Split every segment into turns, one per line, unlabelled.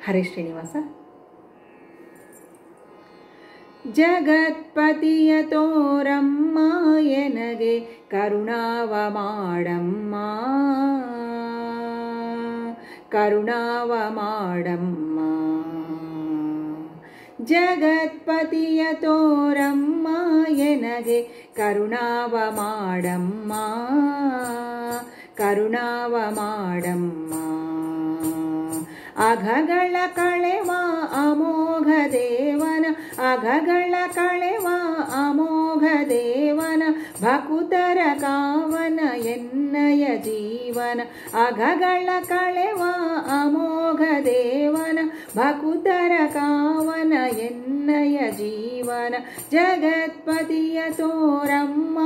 ಹರೇ ಶ್ರೀನಿವಾಸ. ಜಗತ್ಪತಿಯ ತೋರಮ್ಮ ಎನಗೆ ಕರುಣಾವ ಮಾಡಮ್ಮ, ಕರುಣಾವ ಮಾಡಮ್ಮ. ಜಗತ್ಪತಿಯ ತೋರಮ್ಮ ಎನಗೆ ಕರುಣಾವ ಮಾಡಮ್ಮ, ಕರುಣಾವ ಮಾಡಮ್ಮ. ಅಘಗಳ ಕಳೆವ ಅಮೋಘ ದೇವನ, ಅಘಗಳ ಕಳೆವ ಅಮೋಘ ದೇವನ, ಭಕುತರ ಕಾವನ ಎನ್ನಯ ಜೀವನ. ಅಘಗಳ ಕಳೆವ ಅಮೋಘ ದೇವನ, ಭಕುತರ ಕಾವನ ಎನ್ನಯ ಜೀವನ. ಜಗತ್ಪತಿಯ ತೋರಮ್ಮ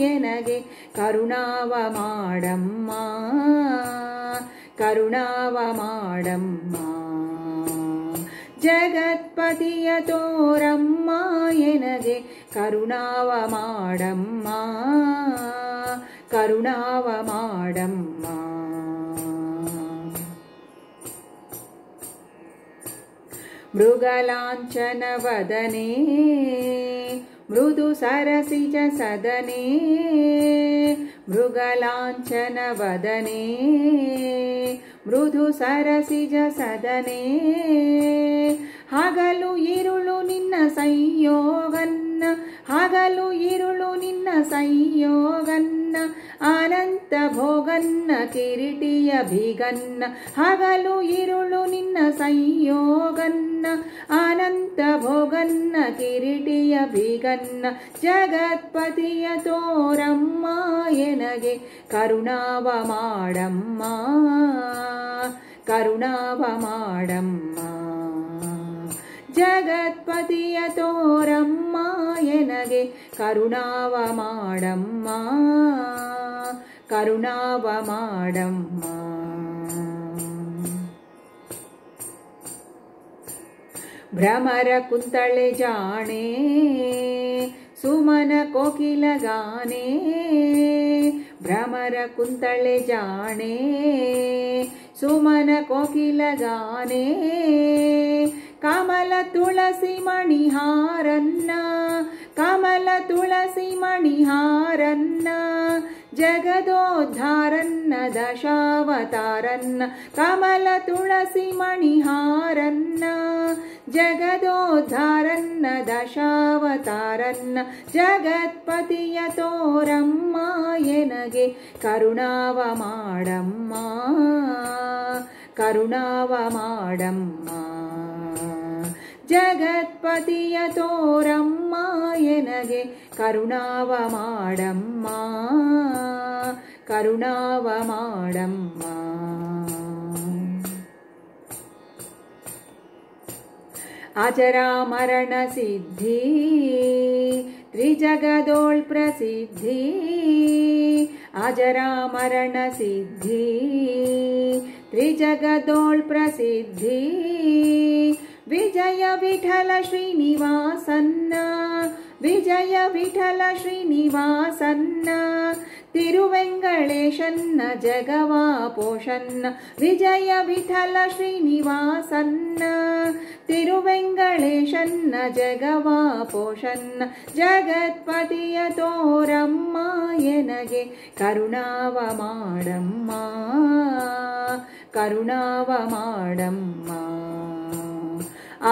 ಎನಗೆ ಕರುಣಾವ ಮಾಡಮ್ಮ, ಕರುಣಾವ ಮಾಡಮ್ಮ. ಜಗತ್ಪತಿಯ ತೋರಮ್ಮ ಎನಗೆ ಕರುಣಾವ ಮಾಡಮ್ಮ, ಕರುಣಾವ ಮಾಡಮ್ಮ. ಮೃಗಲಾಂಛನ ವದನೆ ಮೃದು ಸರಸಿಜ ಸದನೆ, ಮೃಗಲಾಂಛನ ವದನೆ ಮೃದು ಸರಸಿಜ ಸದನೆ. ಹಗಲು ಇರುಳು ನಿನ್ನ ಸಂಯೋಗನ್ನ, ಹಗಲು ಇರುಳು ನಿನ್ನ ಸಂಯೋಗನ್ನ, ಅನಂತ ಭೋಗನ್ನ ಕಿರೀಟಿಯ ಬಿಗನ್ನ. ಹಗಲು ಇರುಳು ನಿನ್ನ ಸಂಯೋಗನ್ನ, ಅನಂತ ಭೋಗನ್ನ ಕಿರೀಟಿಯ ಬಿಗನ್ನ. ಜಗತ್ಪತಿಯ ತೋರಮ್ಮ ಎನಗೆ ಕರುಣಾವ ಮಾಡಮ್ಮ, ಕರುಣಾವ ಮಾಡಮ್ಮ. ಜಗತ್ಪತಿಯ ತೋರಮ್ಮ ಎನಗೆ ಕರುಣಾವ ಮಾಡಮ್ಮ, ಕರುಣಾವ ಮಾಡಮ್ಮ. ಭ್ರಮರ ಕುಂತಳೆ ಜಾಣೆ ಸುಮನ ಕೋಕಿಲ ಗಾನೆ, ಭ್ರಮರ ಕುಂತಳೆ ಜಾಣೆ ಸುಮನ ಕೋಕಿಲ ಗಾನೆ. ಕಮಲ ತುಳಸಿ ಮಣಿಹಾರನ್ನ, ಕಮಲ ತುಳಸಿ ಮಣಿಹಾರನ್ನ, ಜಗದೋದ್ಧಾರನ್ನ ದಶಾವತಾರನ್ನ. ಕಮಲ ತುಳಸಿ ಮಣಿಹಾರನ್ನ, ಜಗದೋದ್ಧಾರನ್ನ ದಶಾವತಾರನ್ನ. ಜಗತ್ಪತಿಯ ತೋರಮ್ಮ ಎನಗೆ ಕರುಣಾವ ಮಾಡಮ್ಮ, ಕರುಣಾವ ಮಾಡಮ್ಮ. ಜಗತ್ಪತಿಯ ತೋರಮ್ಮ ಎನಗೆ ಕರುಣಾವ ಮಾಡಮ್ಮ, ಕರುಣಾವ ಮಾಡಮ್ಮ. ಅಜರಾಮರಣ ಸಿದ್ಧಿ ತ್ರಿಜಗದೋಳ್ ಪ್ರಸಿದ್ಧಿ, ಅಜರಾಮರಣ ಸಿದ್ಧಿ ತ್ರಿಜಗದೋಳ್ ಪ್ರಸಿದ್ಧಿ. ವಿಜಯ ವಿಠಲ ಶ್ರೀನಿವಾಸನ್ನ, ವಿಜಯ ವಿಠಲ ಶ್ರೀನಿವಾಸನ್ನ, ತಿರುವೆಂಗಳೇಶನ್ನ ಜಗವಾ ಪೋಷನ್ನ. ವಿಜಯ ವಿಠಲ ಶ್ರೀನಿವಾಸನ್ನ, ತಿರುವೆಂಗಳೇಶನ್ನ ಜಗವಾ ಪೋಷನ್ನ. ಜಗತ್ಪತಿಯ ತೋರಮ್ಮ ಎನಗೆ ಕರುಣಾವ ಮಾಡಮ್ಮ, ಕರುಣಾವ ಮಾಡಮ್ಮ.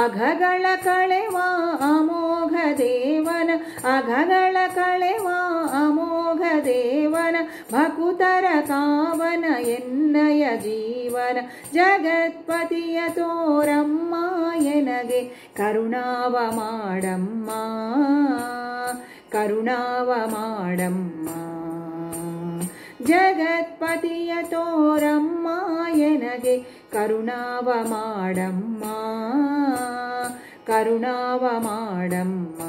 ಅಘಗಳ ಕಳೆವ ಅಮೋಘ ದೇವನ, ಅಘಗಳ ಕಳೆವ ಅಮೋಘ ದೇವನ, ಭಕುತರ ಕಾವನ ಎನ್ನಯ ಜೀವನ. ಜಗತ್ಪತಿಯ ತೋರಮ್ಮ ಎನಗೆ ಕರುಣಾವ ಮಾಡಮ್ಮ, ಕರುಣಾವ ಮಾಡಮ್ಮ. ಜಗತ್ಪತಿಯ ತೋರಮ್ಮ ಎನಗೆ ಕರುಣಾವ ಮಾಡಮ್ಮ, ಕರುಣಾವ ಮಾಡಮ್ಮ,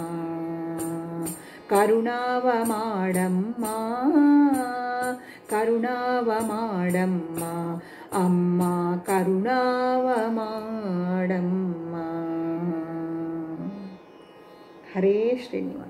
ಕರುಣಾವ ಮಾಡಮ್ಮ, ಕರುಣಾವ ಮಾಡಮ್ಮ. ಅಮ್ಮ ಕರುಣಾವ ಮಾಡಮ್ಮ. ಹರೇ ಶ್ರೀನಿವಾಸ.